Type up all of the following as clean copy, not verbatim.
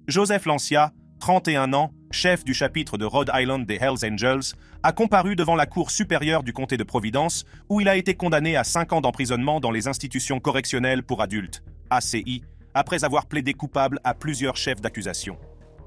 Joseph Lancia, 31 ans, chef du chapitre de Rhode Island des Hells Angels, a comparu devant la Cour supérieure du comté de Providence où il a été condamné à 5 ans d'emprisonnement dans les institutions correctionnelles pour adultes, ACI, après avoir plaidé coupable à plusieurs chefs d'accusation.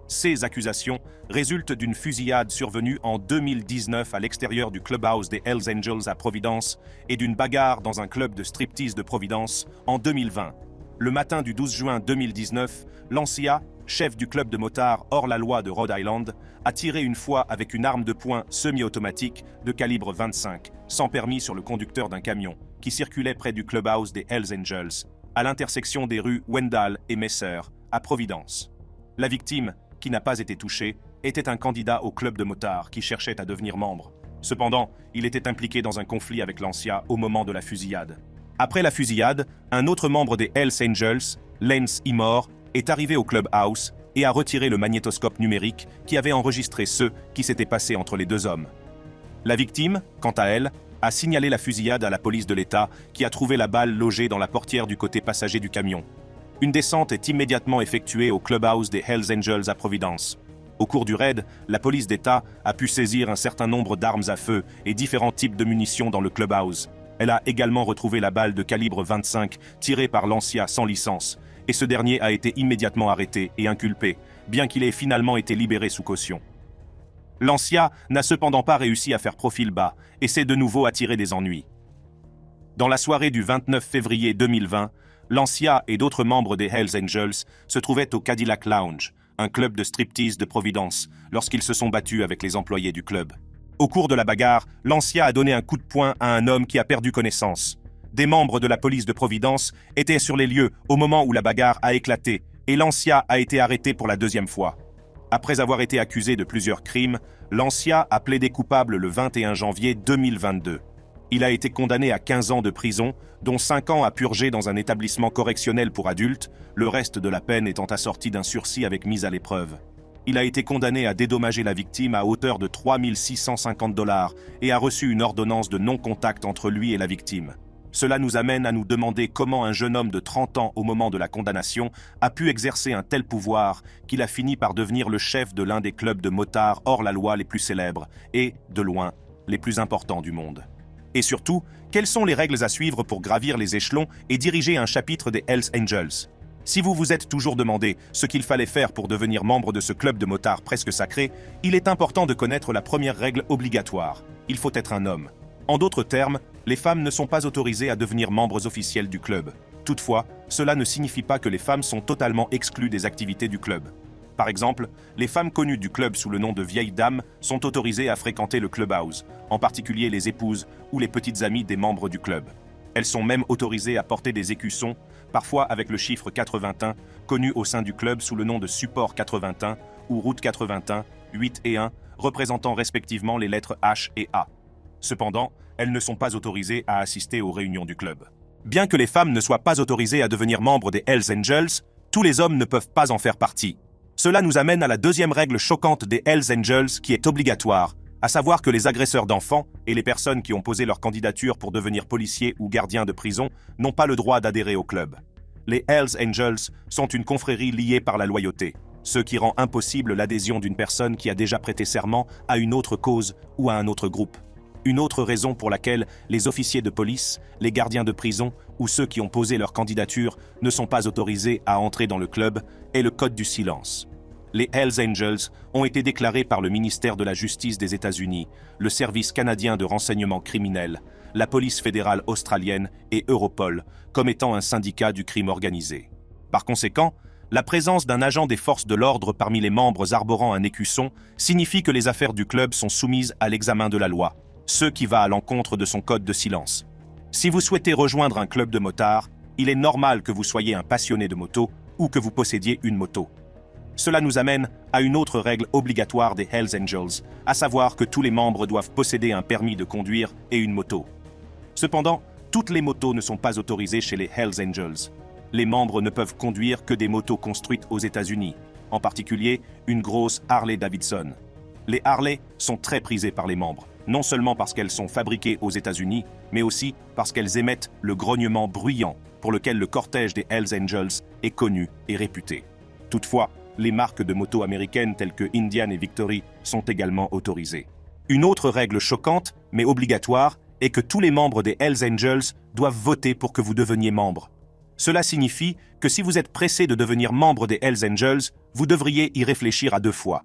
Ces accusations résultent d'une fusillade survenue en 2019 à l'extérieur du clubhouse des Hells Angels à Providence et d'une bagarre dans un club de striptease de Providence en 2020. Le matin du 12 juin 2019, Lancia, chef du club de motards hors la loi de Rhode Island, a tiré une fois avec une arme de poing semi-automatique de calibre 25, sans permis sur le conducteur d'un camion, qui circulait près du clubhouse des Hells Angels, à l'intersection des rues Wendell et Messer, à Providence. La victime, qui n'a pas été touché, était un candidat au club de motards qui cherchait à devenir membre. Cependant, il était impliqué dans un conflit avec Lancia au moment de la fusillade. Après la fusillade, un autre membre des Hells Angels, Lance Imore, est arrivé au clubhouse et a retiré le magnétoscope numérique qui avait enregistré ce qui s'était passé entre les deux hommes. La victime, quant à elle, a signalé la fusillade à la police de l'État qui a trouvé la balle logée dans la portière du côté passager du camion. Une descente est immédiatement effectuée au clubhouse des Hells Angels à Providence. Au cours du raid, la police d'État a pu saisir un certain nombre d'armes à feu et différents types de munitions dans le clubhouse. Elle a également retrouvé la balle de calibre 25 tirée par Lancia sans licence, et ce dernier a été immédiatement arrêté et inculpé, bien qu'il ait finalement été libéré sous caution. Lancia n'a cependant pas réussi à faire profil bas et s'est de nouveau attiré des ennuis. Dans la soirée du 29 février 2020, Lancia et d'autres membres des Hells Angels se trouvaient au Cadillac Lounge, un club de striptease de Providence, lorsqu'ils se sont battus avec les employés du club. Au cours de la bagarre, Lancia a donné un coup de poing à un homme qui a perdu connaissance. Des membres de la police de Providence étaient sur les lieux au moment où la bagarre a éclaté et Lancia a été arrêté pour la deuxième fois. Après avoir été accusé de plusieurs crimes, Lancia a plaidé coupable le 21 janvier 2022. Il a été condamné à 15 ans de prison, dont 5 ans à purger dans un établissement correctionnel pour adultes, le reste de la peine étant assorti d'un sursis avec mise à l'épreuve. Il a été condamné à dédommager la victime à hauteur de 3 650 $ et a reçu une ordonnance de non-contact entre lui et la victime. Cela nous amène à nous demander comment un jeune homme de 30 ans au moment de la condamnation a pu exercer un tel pouvoir qu'il a fini par devenir le chef de l'un des clubs de motards hors la loi les plus célèbres et, de loin, les plus importants du monde. Et surtout, quelles sont les règles à suivre pour gravir les échelons et diriger un chapitre des Hells Angels? Si vous vous êtes toujours demandé ce qu'il fallait faire pour devenir membre de ce club de motards presque sacré, il est important de connaître la première règle obligatoire. Il faut être un homme. En d'autres termes, les femmes ne sont pas autorisées à devenir membres officiels du club. Toutefois, cela ne signifie pas que les femmes sont totalement exclues des activités du club. Par exemple, les femmes connues du club sous le nom de vieilles dames sont autorisées à fréquenter le clubhouse, en particulier les épouses ou les petites amies des membres du club. Elles sont même autorisées à porter des écussons, parfois avec le chiffre 81, connu au sein du club sous le nom de support 81 ou route 81, 8 et 1, représentant respectivement les lettres H et A. Cependant, elles ne sont pas autorisées à assister aux réunions du club. Bien que les femmes ne soient pas autorisées à devenir membres des Hells Angels, tous les hommes ne peuvent pas en faire partie. Cela nous amène à la deuxième règle choquante des Hells Angels qui est obligatoire, à savoir que les agresseurs d'enfants et les personnes qui ont posé leur candidature pour devenir policiers ou gardiens de prison n'ont pas le droit d'adhérer au club. Les Hells Angels sont une confrérie liée par la loyauté, ce qui rend impossible l'adhésion d'une personne qui a déjà prêté serment à une autre cause ou à un autre groupe. Une autre raison pour laquelle les officiers de police, les gardiens de prison ou ceux qui ont posé leur candidature ne sont pas autorisés à entrer dans le club est le code du silence. Les Hells Angels ont été déclarés par le ministère de la Justice des États-Unis, le Service canadien de renseignement criminel, la police fédérale australienne et Europol comme étant un syndicat du crime organisé. Par conséquent, la présence d'un agent des forces de l'ordre parmi les membres arborant un écusson signifie que les affaires du club sont soumises à l'examen de la loi, ce qui va à l'encontre de son code de silence. Si vous souhaitez rejoindre un club de motards, il est normal que vous soyez un passionné de moto ou que vous possédiez une moto. Cela nous amène à une autre règle obligatoire des Hells Angels, à savoir que tous les membres doivent posséder un permis de conduire et une moto. Cependant, toutes les motos ne sont pas autorisées chez les Hells Angels. Les membres ne peuvent conduire que des motos construites aux États-Unis, en particulier une grosse Harley-Davidson. Les Harley sont très prisées par les membres, non seulement parce qu'elles sont fabriquées aux États-Unis, mais aussi parce qu'elles émettent le grognement bruyant pour lequel le cortège des Hells Angels est connu et réputé. Toutefois, Les marques de motos américaines telles que Indian et Victory sont également autorisées. Une autre règle choquante, mais obligatoire, est que tous les membres des Hells Angels doivent voter pour que vous deveniez membre. Cela signifie que si vous êtes pressé de devenir membre des Hells Angels, vous devriez y réfléchir à 2 fois.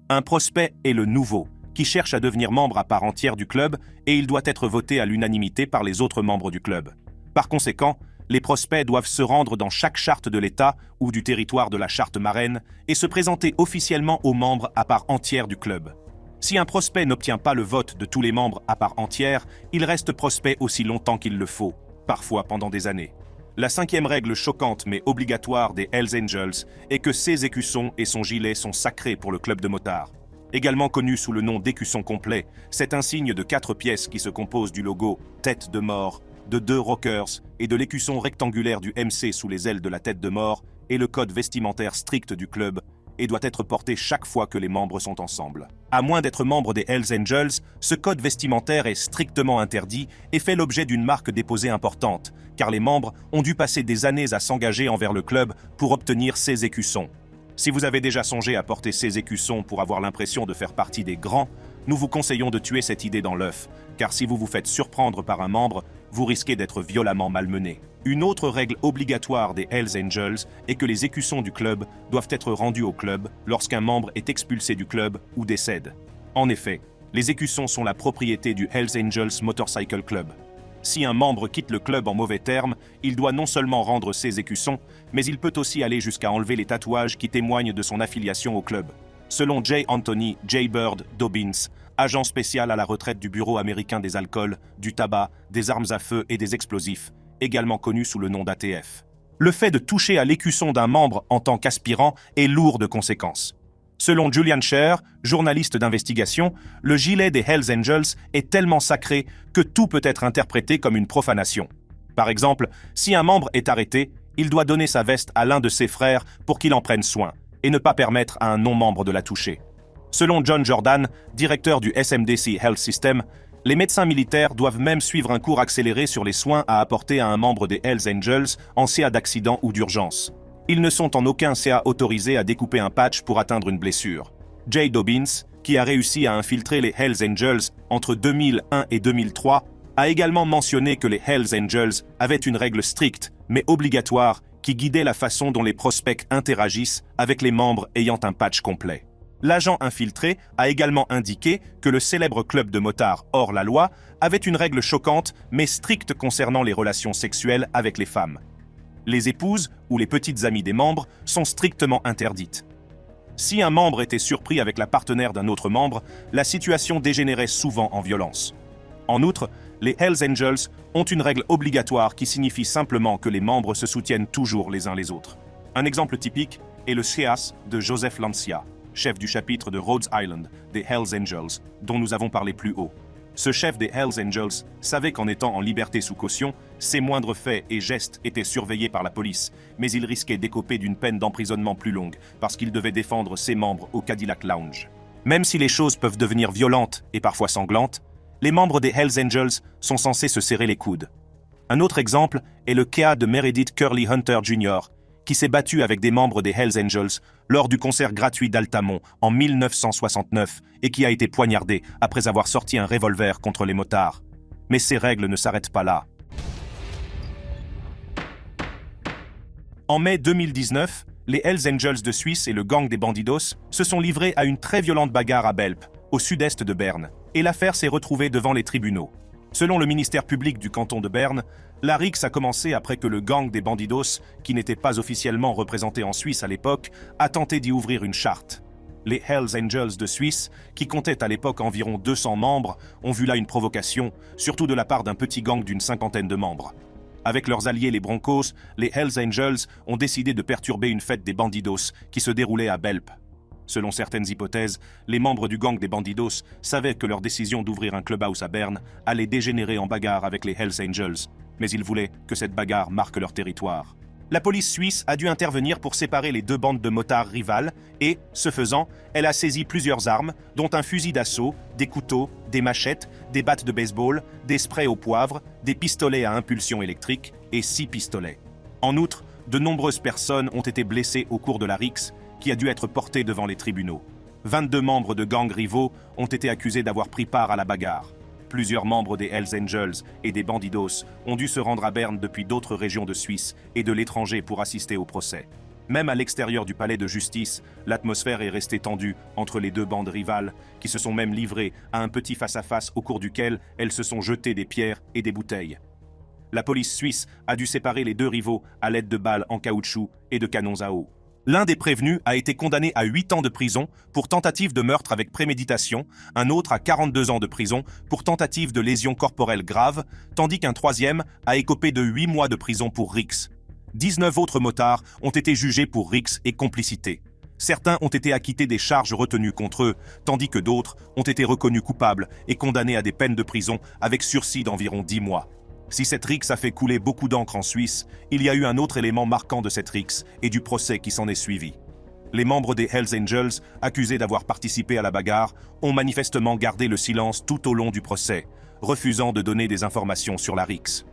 Un prospect est le nouveau, qui cherche à devenir membre à part entière du club, et il doit être voté à l'unanimité par les autres membres du club. Par conséquent, les prospects doivent se rendre dans chaque charte de l'État ou du territoire de la charte marraine et se présenter officiellement aux membres à part entière du club. Si un prospect n'obtient pas le vote de tous les membres à part entière, il reste prospect aussi longtemps qu'il le faut, parfois pendant des années. La 5e règle choquante mais obligatoire des Hells Angels est que ses écussons et son gilet sont sacrés pour le club de motards. Également connu sous le nom d'écusson complet, c'est un signe de 4 pièces qui se compose du logo « Tête de mort », de 2 rockers et de l'écusson rectangulaire du MC sous les ailes de la tête de mort et le code vestimentaire strict du club et doit être porté chaque fois que les membres sont ensemble. À moins d'être membre des Hells Angels, ce code vestimentaire est strictement interdit et fait l'objet d'une marque déposée importante, car les membres ont dû passer des années à s'engager envers le club pour obtenir ces écussons. Si vous avez déjà songé à porter ces écussons pour avoir l'impression de faire partie des grands, nous vous conseillons de tuer cette idée dans l'œuf, car si vous vous faites surprendre par un membre, vous risquez d'être violemment malmené. Une autre règle obligatoire des Hells Angels est que les écussons du club doivent être rendus au club lorsqu'un membre est expulsé du club ou décède. En effet, les écussons sont la propriété du Hells Angels Motorcycle Club. Si un membre quitte le club en mauvais termes, il doit non seulement rendre ses écussons, mais il peut aussi aller jusqu'à enlever les tatouages qui témoignent de son affiliation au club. Selon J. Anthony J. Bird Dobbins, agent spécial à la retraite du Bureau américain des alcools, du tabac, des armes à feu et des explosifs, également connu sous le nom d'ATF. Le fait de toucher à l'écusson d'un membre en tant qu'aspirant est lourd de conséquences. Selon Julian Scher, journaliste d'investigation, le gilet des Hells Angels est tellement sacré que tout peut être interprété comme une profanation. Par exemple, si un membre est arrêté, il doit donner sa veste à l'un de ses frères pour qu'il en prenne soin, et ne pas permettre à un non-membre de la toucher. Selon John Jordan, directeur du SMDC Health System, les médecins militaires doivent même suivre un cours accéléré sur les soins à apporter à un membre des Hells Angels en cas d'accident ou d'urgence. Ils ne sont en aucun cas autorisés à découper un patch pour atteindre une blessure. Jay Dobbins, qui a réussi à infiltrer les Hells Angels entre 2001 et 2003, a également mentionné que les Hells Angels avaient une règle stricte, mais obligatoire, qui guidait la façon dont les prospects interagissent avec les membres ayant un patch complet. L'agent infiltré a également indiqué que le célèbre club de motards hors la loi avait une règle choquante mais stricte concernant les relations sexuelles avec les femmes. Les épouses ou les petites amies des membres sont strictement interdites. Si un membre était surpris avec la partenaire d'un autre membre, la situation dégénérait souvent en violence. En outre, les Hells Angels ont une règle obligatoire qui signifie simplement que les membres se soutiennent toujours les uns les autres. Un exemple typique est le SEAS de Joseph Lancia, chef du chapitre de Rhode Island des Hells Angels, dont nous avons parlé plus haut. Ce chef des Hells Angels savait qu'en étant en liberté sous caution, ses moindres faits et gestes étaient surveillés par la police, mais il risquait d'écoper d'une peine d'emprisonnement plus longue parce qu'il devait défendre ses membres au Cadillac Lounge. Même si les choses peuvent devenir violentes et parfois sanglantes, les membres des Hells Angels sont censés se serrer les coudes. Un autre exemple est le cas de Meredith Curly Hunter Jr., qui s'est battu avec des membres des Hells Angels lors du concert gratuit d'Altamont en 1969 et qui a été poignardé après avoir sorti un revolver contre les motards. Mais ces règles ne s'arrêtent pas là. En mai 2019, les Hells Angels de Suisse et le gang des Bandidos se sont livrés à une très violente bagarre à Belp, au sud-est de Berne, et l'affaire s'est retrouvée devant les tribunaux. Selon le ministère public du canton de Berne, la rixe a commencé après que le gang des Bandidos, qui n'était pas officiellement représenté en Suisse à l'époque, a tenté d'y ouvrir une charte. Les Hells Angels de Suisse, qui comptaient à l'époque environ 200 membres, ont vu là une provocation, surtout de la part d'un petit gang d'une 50aine de membres. Avec leurs alliés les Broncos, les Hells Angels ont décidé de perturber une fête des Bandidos qui se déroulait à Belp. Selon certaines hypothèses, les membres du gang des Bandidos savaient que leur décision d'ouvrir un clubhouse à Berne allait dégénérer en bagarre avec les Hells Angels, mais ils voulaient que cette bagarre marque leur territoire. La police suisse a dû intervenir pour séparer les deux bandes de motards rivales et, ce faisant, elle a saisi plusieurs armes, dont un fusil d'assaut, des couteaux, des machettes, des battes de baseball, des sprays au poivre, des pistolets à impulsion électrique et 6 pistolets. En outre, de nombreuses personnes ont été blessées au cours de la rixe, qui a dû être porté devant les tribunaux. 22 membres de gangs rivaux ont été accusés d'avoir pris part à la bagarre. Plusieurs membres des Hells Angels et des Bandidos ont dû se rendre à Berne depuis d'autres régions de Suisse et de l'étranger pour assister au procès. Même à l'extérieur du palais de justice, l'atmosphère est restée tendue entre les deux bandes rivales, qui se sont même livrées à un petit face-à-face au cours duquel elles se sont jetées des pierres et des bouteilles. La police suisse a dû séparer les deux rivaux à l'aide de balles en caoutchouc et de canons à eau. L'un des prévenus a été condamné à 8 ans de prison pour tentative de meurtre avec préméditation, un autre à 42 ans de prison pour tentative de lésion corporelle grave, tandis qu'un troisième a écopé de 8 mois de prison pour rixe. 19 autres motards ont été jugés pour rixe et complicité. Certains ont été acquittés des charges retenues contre eux, tandis que d'autres ont été reconnus coupables et condamnés à des peines de prison avec sursis d'environ 10 mois. Si cette rixe a fait couler beaucoup d'encre en Suisse, il y a eu un autre élément marquant de cette rixe et du procès qui s'en est suivi. Les membres des Hells Angels, accusés d'avoir participé à la bagarre, ont manifestement gardé le silence tout au long du procès, refusant de donner des informations sur la rixe.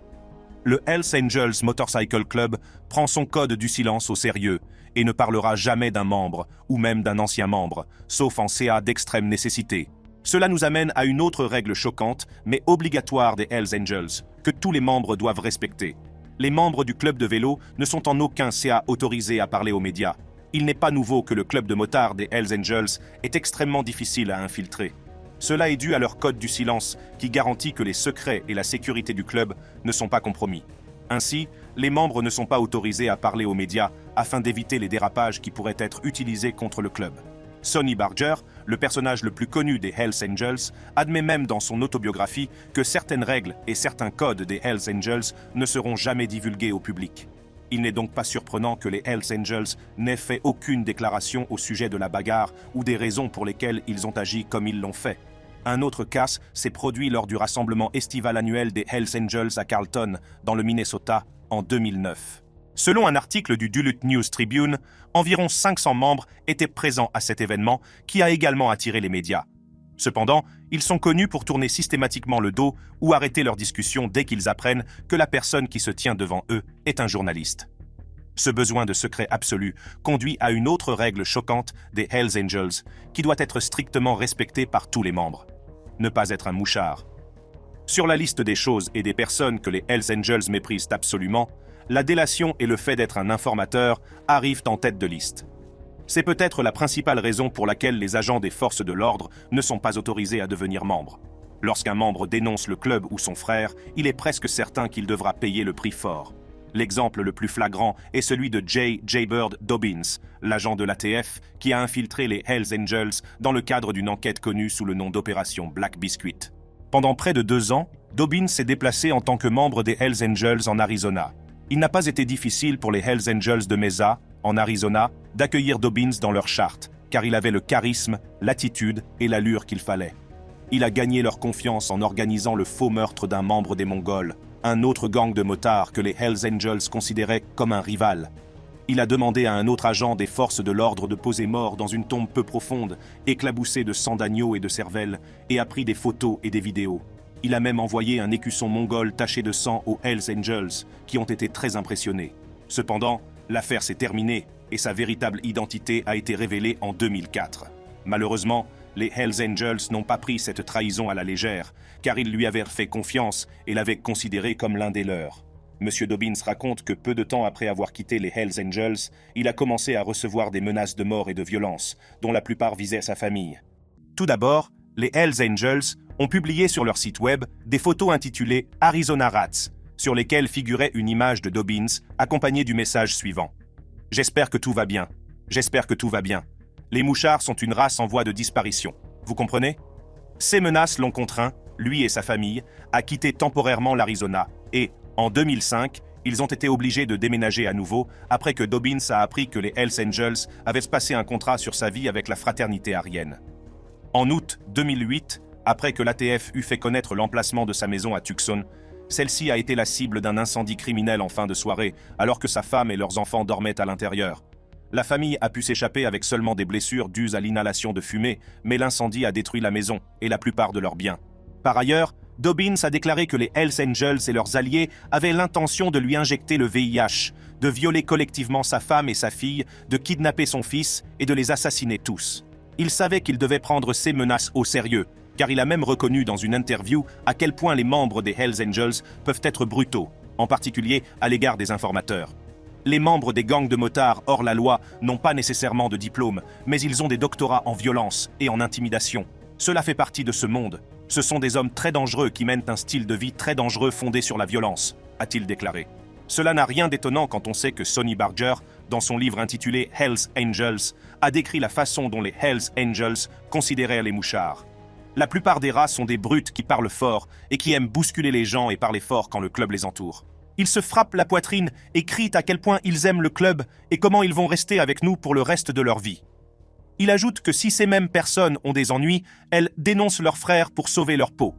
Le Hells Angels Motorcycle Club prend son code du silence au sérieux et ne parlera jamais d'un membre ou même d'un ancien membre, sauf en CA d'extrême nécessité. Cela nous amène à une autre règle choquante, mais obligatoire des Hells Angels, que tous les membres doivent respecter. Les membres du club de vélo ne sont en aucun CA autorisés à parler aux médias. Il n'est pas nouveau que le club de motards des Hells Angels est extrêmement difficile à infiltrer. Cela est dû à leur code du silence, qui garantit que les secrets et la sécurité du club ne sont pas compromis. Ainsi, les membres ne sont pas autorisés à parler aux médias afin d'éviter les dérapages qui pourraient être utilisés contre le club. Sonny Barger, le personnage le plus connu des Hells Angels, admet même dans son autobiographie que certaines règles et certains codes des Hells Angels ne seront jamais divulgués au public. Il n'est donc pas surprenant que les Hells Angels n'aient fait aucune déclaration au sujet de la bagarre ou des raisons pour lesquelles ils ont agi comme ils l'ont fait. Un autre casse s'est produit lors du rassemblement estival annuel des Hells Angels à Carlton, dans le Minnesota, en 2009. Selon un article du Duluth News Tribune, environ 500 membres étaient présents à cet événement qui a également attiré les médias. Cependant, ils sont connus pour tourner systématiquement le dos ou arrêter leur discussion dès qu'ils apprennent que la personne qui se tient devant eux est un journaliste. Ce besoin de secret absolu conduit à une autre règle choquante des Hells Angels qui doit être strictement respectée par tous les membres. Ne pas être un mouchard. Sur la liste des choses et des personnes que les Hells Angels méprisent absolument, la délation et le fait d'être un informateur arrivent en tête de liste. C'est peut-être la principale raison pour laquelle les agents des forces de l'ordre ne sont pas autorisés à devenir membres. Lorsqu'un membre dénonce le club ou son frère, il est presque certain qu'il devra payer le prix fort. L'exemple le plus flagrant est celui de J. Jaybird Dobbins, l'agent de l'ATF qui a infiltré les Hells Angels dans le cadre d'une enquête connue sous le nom d'opération Black Biscuit. Pendant près de 2 ans, Dobbins s'est déplacé en tant que membre des Hells Angels en Arizona. Il n'a pas été difficile pour les Hells Angels de Mesa, en Arizona, d'accueillir Dobbins dans leur charte, car il avait le charisme, l'attitude et l'allure qu'il fallait. Il a gagné leur confiance en organisant le faux meurtre d'un membre des Mongols, un autre gang de motards que les Hells Angels considéraient comme un rival. Il a demandé à un autre agent des forces de l'ordre de poser mort dans une tombe peu profonde, éclaboussée de sang d'agneau et de cervelle, et a pris des photos et des vidéos. Il a même envoyé un écusson mongol taché de sang aux Hells Angels, qui ont été très impressionnés. Cependant, l'affaire s'est terminée et sa véritable identité a été révélée en 2004. Malheureusement, les Hells Angels n'ont pas pris cette trahison à la légère, car ils lui avaient fait confiance et l'avaient considéré comme l'un des leurs. Monsieur Dobbins raconte que peu de temps après avoir quitté les Hells Angels, il a commencé à recevoir des menaces de mort et de violence, dont la plupart visaient sa famille. Tout d'abord, les Hells Angels ont publié sur leur site web des photos intitulées « Arizona Rats », sur lesquelles figurait une image de Dobbins accompagnée du message suivant. « J'espère que tout va bien. J'espère que tout va bien. Les mouchards sont une race en voie de disparition. Vous comprenez ?» Ces menaces l'ont contraint, lui et sa famille, à quitter temporairement l'Arizona et, en 2005, ils ont été obligés de déménager à nouveau après que Dobbins a appris que les Hells Angels avaient passé un contrat sur sa vie avec la fraternité aryenne. En août 2008, après que l'ATF eut fait connaître l'emplacement de sa maison à Tucson, celle-ci a été la cible d'un incendie criminel en fin de soirée, alors que sa femme et leurs enfants dormaient à l'intérieur. La famille a pu s'échapper avec seulement des blessures dues à l'inhalation de fumée, mais l'incendie a détruit la maison et la plupart de leurs biens. Par ailleurs, Dobbins a déclaré que les Hells Angels et leurs alliés avaient l'intention de lui injecter le VIH, de violer collectivement sa femme et sa fille, de kidnapper son fils et de les assassiner tous. Il savait qu'il devait prendre ces menaces au sérieux, car il a même reconnu dans une interview à quel point les membres des Hells Angels peuvent être brutaux, en particulier à l'égard des informateurs. Les membres des gangs de motards hors la loi n'ont pas nécessairement de diplôme, mais ils ont des doctorats en violence et en intimidation. Cela fait partie de ce monde. Ce sont des hommes très dangereux qui mènent un style de vie très dangereux fondé sur la violence, a-t-il déclaré. Cela n'a rien d'étonnant quand on sait que Sonny Barger, dans son livre intitulé Hells Angels, a décrit la façon dont les Hells Angels considéraient les mouchards. La plupart des rats sont des brutes qui parlent fort et qui aiment bousculer les gens et parler fort quand le club les entoure. Ils se frappent la poitrine et crient à quel point ils aiment le club et comment ils vont rester avec nous pour le reste de leur vie. Il ajoute que si ces mêmes personnes ont des ennuis, elles dénoncent leurs frères pour sauver leur peau.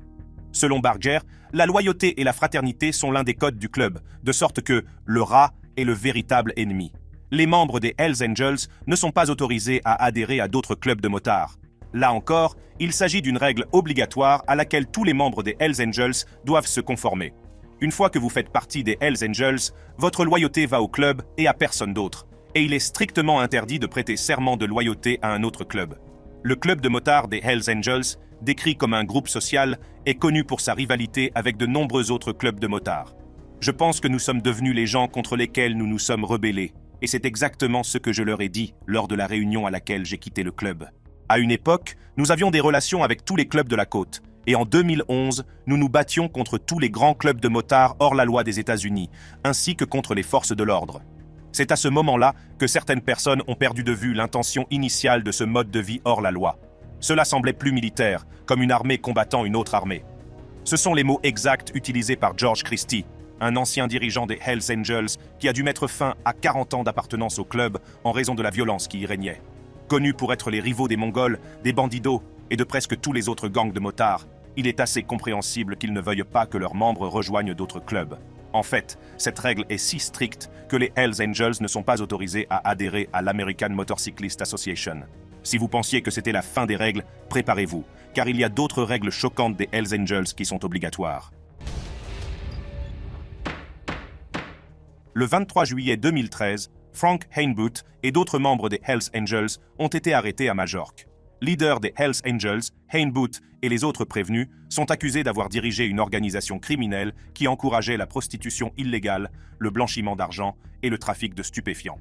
Selon Barger, la loyauté et la fraternité sont l'un des codes du club, de sorte que le rat est le véritable ennemi. Les membres des Hells Angels ne sont pas autorisés à adhérer à d'autres clubs de motards. Là encore, il s'agit d'une règle obligatoire à laquelle tous les membres des Hells Angels doivent se conformer. Une fois que vous faites partie des Hells Angels, votre loyauté va au club et à personne d'autre. Et il est strictement interdit de prêter serment de loyauté à un autre club. Le club de motards des Hells Angels, décrit comme un groupe social, est connu pour sa rivalité avec de nombreux autres clubs de motards. Je pense que nous sommes devenus les gens contre lesquels nous nous sommes rebellés, et c'est exactement ce que je leur ai dit lors de la réunion à laquelle j'ai quitté le club. À une époque, nous avions des relations avec tous les clubs de la côte, et en 2011, nous nous battions contre tous les grands clubs de motards hors la loi des États-Unis, ainsi que contre les forces de l'ordre. C'est à ce moment-là que certaines personnes ont perdu de vue l'intention initiale de ce mode de vie hors la loi. Cela semblait plus militaire, comme une armée combattant une autre armée. Ce sont les mots exacts utilisés par George Christie, un ancien dirigeant des Hells Angels qui a dû mettre fin à 40 ans d'appartenance au club en raison de la violence qui y régnait. Connu pour être les rivaux des Mongols, des bandidos et de presque tous les autres gangs de motards, il est assez compréhensible qu'ils ne veuillent pas que leurs membres rejoignent d'autres clubs. En fait, cette règle est si stricte que les Hells Angels ne sont pas autorisés à adhérer à l'American Motorcyclist Association. Si vous pensiez que c'était la fin des règles, préparez-vous, car il y a d'autres règles choquantes des Hells Angels qui sont obligatoires. Le 23 juillet 2013, Frank Hainbutt et d'autres membres des Hells Angels ont été arrêtés à Majorque. Leader des Hells Angels, Hainbutt et les autres prévenus sont accusés d'avoir dirigé une organisation criminelle qui encourageait la prostitution illégale, le blanchiment d'argent et le trafic de stupéfiants.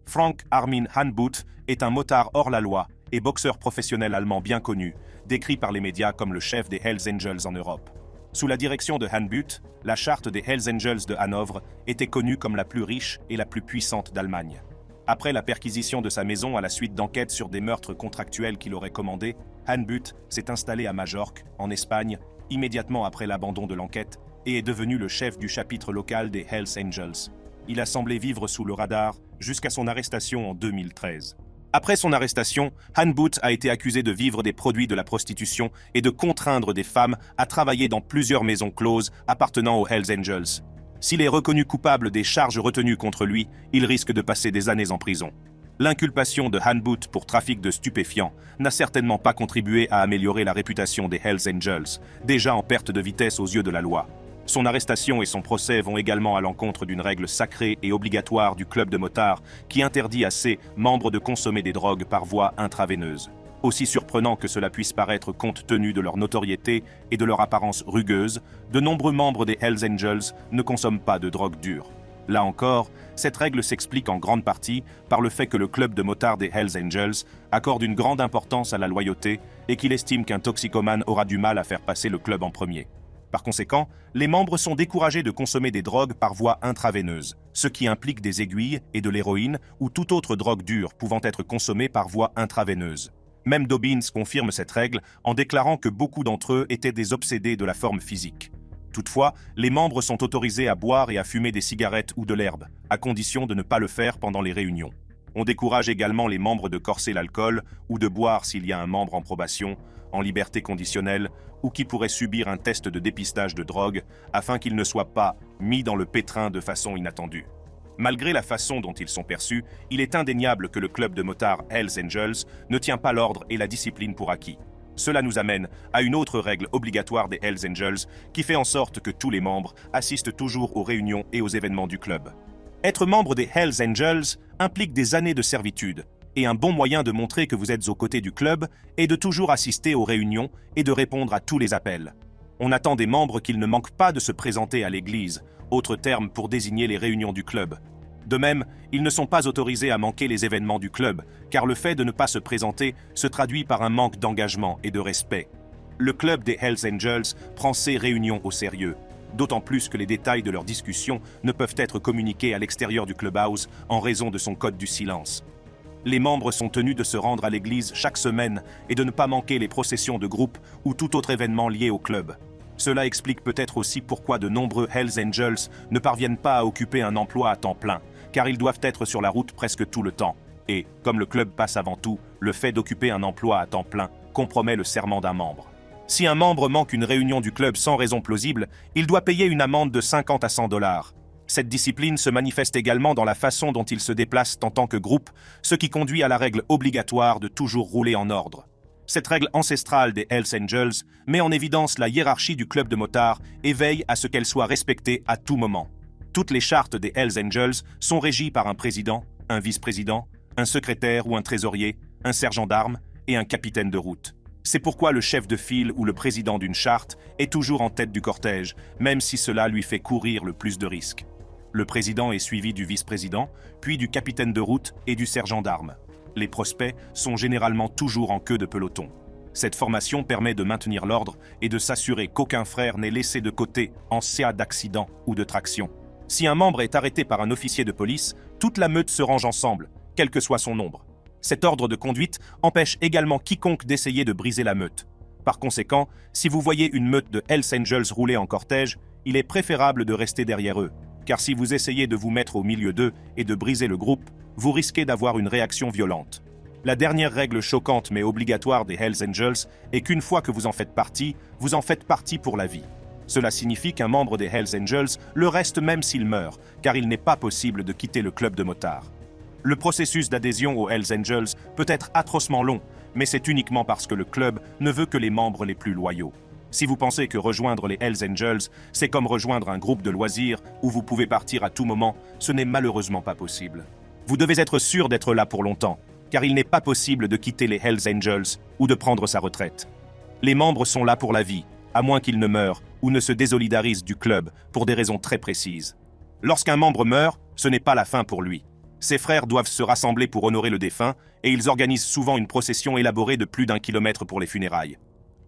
Frank Armin Hainbutt est un motard hors la loi et boxeur professionnel allemand bien connu, décrit par les médias comme le chef des Hells Angels en Europe. Sous la direction de Hainbutt, la charte des Hells Angels de Hanovre était connue comme la plus riche et la plus puissante d'Allemagne. Après la perquisition de sa maison à la suite d'enquêtes sur des meurtres contractuels qu'il aurait commandés, Hainbutt s'est installé à Majorque, en Espagne, immédiatement après l'abandon de l'enquête, et est devenu le chef du chapitre local des Hells Angels. Il a semblé vivre sous le radar jusqu'à son arrestation en 2013. Après son arrestation, Hainbutt a été accusé de vivre des produits de la prostitution et de contraindre des femmes à travailler dans plusieurs maisons closes appartenant aux Hells Angels. S'il est reconnu coupable des charges retenues contre lui, il risque de passer des années en prison. L'inculpation de Hainbutt pour trafic de stupéfiants n'a certainement pas contribué à améliorer la réputation des Hells Angels, déjà en perte de vitesse aux yeux de la loi. Son arrestation et son procès vont également à l'encontre d'une règle sacrée et obligatoire du club de motards qui interdit à ses membres de consommer des drogues par voie intraveineuse. Aussi surprenant que cela puisse paraître compte tenu de leur notoriété et de leur apparence rugueuse, de nombreux membres des Hells Angels ne consomment pas de drogue dure. Là encore, cette règle s'explique en grande partie par le fait que le club de motards des Hells Angels accorde une grande importance à la loyauté et qu'il estime qu'un toxicomane aura du mal à faire passer le club en premier. Par conséquent, les membres sont découragés de consommer des drogues par voie intraveineuse, ce qui implique des aiguilles et de l'héroïne ou toute autre drogue dure pouvant être consommée par voie intraveineuse. Même Dobbins confirme cette règle en déclarant que beaucoup d'entre eux étaient des obsédés de la forme physique. Toutefois, les membres sont autorisés à boire et à fumer des cigarettes ou de l'herbe, à condition de ne pas le faire pendant les réunions. On décourage également les membres de corser l'alcool ou de boire s'il y a un membre en probation, en liberté conditionnelle ou qui pourrait subir un test de dépistage de drogue afin qu'il ne soit pas mis dans le pétrin de façon inattendue. Malgré la façon dont ils sont perçus, il est indéniable que le club de motards Hells Angels ne tient pas l'ordre et la discipline pour acquis. Cela nous amène à une autre règle obligatoire des Hells Angels qui fait en sorte que tous les membres assistent toujours aux réunions et aux événements du club. Être membre des Hells Angels implique des années de servitude, et un bon moyen de montrer que vous êtes aux côtés du club est de toujours assister aux réunions et de répondre à tous les appels. On attend des membres qu'ils ne manquent pas de se présenter à l'église, autre terme pour désigner les réunions du club. De même, ils ne sont pas autorisés à manquer les événements du club, car le fait de ne pas se présenter se traduit par un manque d'engagement et de respect. Le club des Hells Angels prend ces réunions au sérieux, d'autant plus que les détails de leurs discussions ne peuvent être communiqués à l'extérieur du clubhouse en raison de son code du silence. Les membres sont tenus de se rendre à l'église chaque semaine et de ne pas manquer les processions de groupe ou tout autre événement lié au club. Cela explique peut-être aussi pourquoi de nombreux Hells Angels ne parviennent pas à occuper un emploi à temps plein, car ils doivent être sur la route presque tout le temps. Et, comme le club passe avant tout, le fait d'occuper un emploi à temps plein compromet le serment d'un membre. Si un membre manque une réunion du club sans raison plausible, il doit payer une amende de 50 à 100 $. Cette discipline se manifeste également dans la façon dont ils se déplacent en tant que groupe, ce qui conduit à la règle obligatoire de toujours rouler en ordre. Cette règle ancestrale des Hells Angels met en évidence la hiérarchie du club de motards et veille à ce qu'elle soit respectée à tout moment. Toutes les chartes des Hells Angels sont régies par un président, un vice-président, un secrétaire ou un trésorier, un sergent d'armes et un capitaine de route. C'est pourquoi le chef de file ou le président d'une charte est toujours en tête du cortège, même si cela lui fait courir le plus de risques. Le président est suivi du vice-président, puis du capitaine de route et du sergent d'armes. Les prospects sont généralement toujours en queue de peloton. Cette formation permet de maintenir l'ordre et de s'assurer qu'aucun frère n'est laissé de côté en cas d'accident ou de traction. Si un membre est arrêté par un officier de police, toute la meute se range ensemble, quel que soit son nombre. Cet ordre de conduite empêche également quiconque d'essayer de briser la meute. Par conséquent, si vous voyez une meute de Hells Angels rouler en cortège, il est préférable de rester derrière eux, car si vous essayez de vous mettre au milieu d'eux et de briser le groupe, vous risquez d'avoir une réaction violente. La dernière règle choquante mais obligatoire des Hells Angels est qu'une fois que vous en faites partie pour la vie. Cela signifie qu'un membre des Hells Angels le reste même s'il meurt, car il n'est pas possible de quitter le club de motards. Le processus d'adhésion aux Hells Angels peut être atrocement long, mais c'est uniquement parce que le club ne veut que les membres les plus loyaux. Si vous pensez que rejoindre les Hells Angels, c'est comme rejoindre un groupe de loisirs où vous pouvez partir à tout moment, ce n'est malheureusement pas possible. Vous devez être sûr d'être là pour longtemps, car il n'est pas possible de quitter les Hells Angels ou de prendre sa retraite. Les membres sont là pour la vie, à moins qu'ils ne meurent ou ne se désolidarisent du club pour des raisons très précises. Lorsqu'un membre meurt, ce n'est pas la fin pour lui. Ses frères doivent se rassembler pour honorer le défunt et ils organisent souvent une procession élaborée de plus d'1 kilomètre pour les funérailles.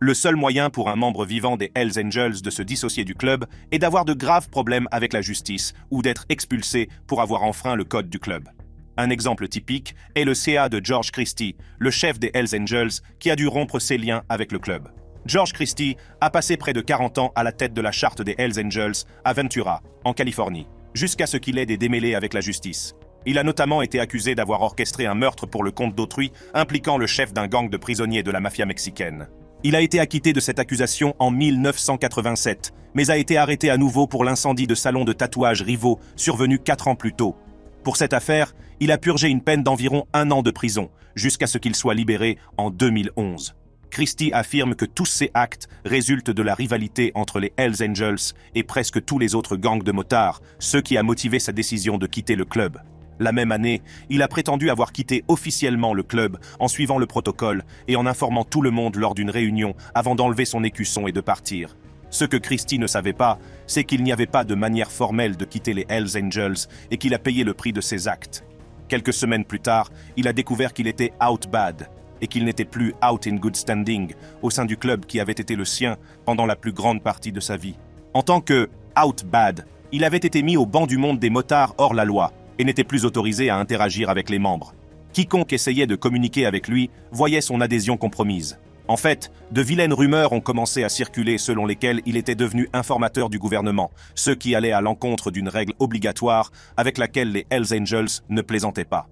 Le seul moyen pour un membre vivant des Hells Angels de se dissocier du club est d'avoir de graves problèmes avec la justice ou d'être expulsé pour avoir enfreint le code du club. Un exemple typique est le CA de George Christie, le chef des Hells Angels, qui a dû rompre ses liens avec le club. George Christie a passé près de 40 ans à la tête de la charte des Hells Angels à Ventura, en Californie, jusqu'à ce qu'il ait des démêlés avec la justice. Il a notamment été accusé d'avoir orchestré un meurtre pour le compte d'autrui impliquant le chef d'un gang de prisonniers de la mafia mexicaine. Il a été acquitté de cette accusation en 1987, mais a été arrêté à nouveau pour l'incendie de salons de tatouage rivaux survenu 4 ans plus tôt. Pour cette affaire, il a purgé une peine d'environ 1 an de prison, jusqu'à ce qu'il soit libéré en 2011. Christie affirme que tous ces actes résultent de la rivalité entre les Hells Angels et presque tous les autres gangs de motards, ce qui a motivé sa décision de quitter le club. La même année, il a prétendu avoir quitté officiellement le club en suivant le protocole et en informant tout le monde lors d'une réunion avant d'enlever son écusson et de partir. Ce que Christie ne savait pas, c'est qu'il n'y avait pas de manière formelle de quitter les Hells Angels et qu'il a payé le prix de ses actes. Quelques semaines plus tard, il a découvert qu'il était out bad et qu'il n'était plus out in good standing au sein du club qui avait été le sien pendant la plus grande partie de sa vie. En tant que out bad, il avait été mis au banc du monde des motards hors la loi et n'était plus autorisé à interagir avec les membres. Quiconque essayait de communiquer avec lui voyait son adhésion compromise. En fait, de vilaines rumeurs ont commencé à circuler selon lesquelles il était devenu informateur du gouvernement, ce qui allait à l'encontre d'une règle obligatoire avec laquelle les Hells Angels ne plaisantaient pas.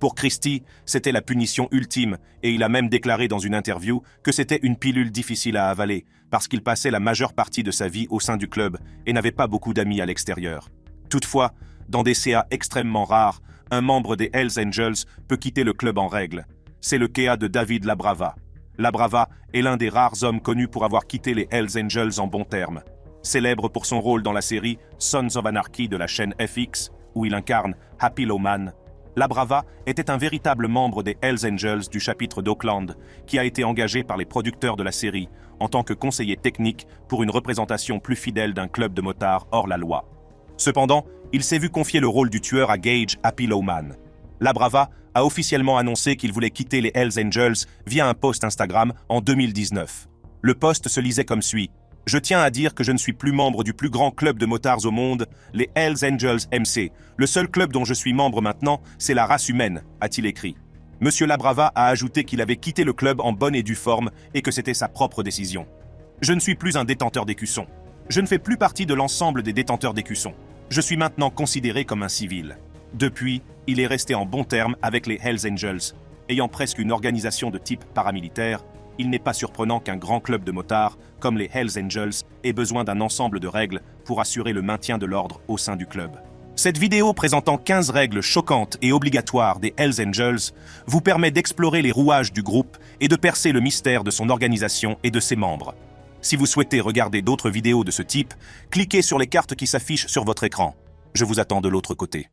Pour Christie, c'était la punition ultime et il a même déclaré dans une interview que c'était une pilule difficile à avaler parce qu'il passait la majeure partie de sa vie au sein du club et n'avait pas beaucoup d'amis à l'extérieur. Toutefois, dans des CA extrêmement rares, un membre des Hells Angels peut quitter le club en règle. C'est le cas de David Labrava. Labrava est l'un des rares hommes connus pour avoir quitté les Hells Angels en bons termes. Célèbre pour son rôle dans la série Sons of Anarchy de la chaîne FX, où il incarne Happy Lowman, Labrava était un véritable membre des Hells Angels du chapitre d'Oakland, qui a été engagé par les producteurs de la série en tant que conseiller technique pour une représentation plus fidèle d'un club de motards hors la loi. Cependant, il s'est vu confier le rôle du tueur à Gage Happy Lowman. Labrava a officiellement annoncé qu'il voulait quitter les Hells Angels via un post Instagram en 2019. Le post se lisait comme suit: « Je tiens à dire que je ne suis plus membre du plus grand club de motards au monde, les Hells Angels MC. Le seul club dont je suis membre maintenant, c'est la race humaine », a-t-il écrit. Monsieur Labrava a ajouté qu'il avait quitté le club en bonne et due forme et que c'était sa propre décision. « Je ne suis plus un détenteur d'écussons. Je ne fais plus partie de l'ensemble des détenteurs d'écussons. Je suis maintenant considéré comme un civil. » Depuis, il est resté en bons termes avec les Hells Angels. Ayant presque une organisation de type paramilitaire, il n'est pas surprenant qu'un grand club de motards, comme les Hells Angels, ait besoin d'un ensemble de règles pour assurer le maintien de l'ordre au sein du club. Cette vidéo présentant 15 règles choquantes et obligatoires des Hells Angels vous permet d'explorer les rouages du groupe et de percer le mystère de son organisation et de ses membres. Si vous souhaitez regarder d'autres vidéos de ce type, cliquez sur les cartes qui s'affichent sur votre écran. Je vous attends de l'autre côté.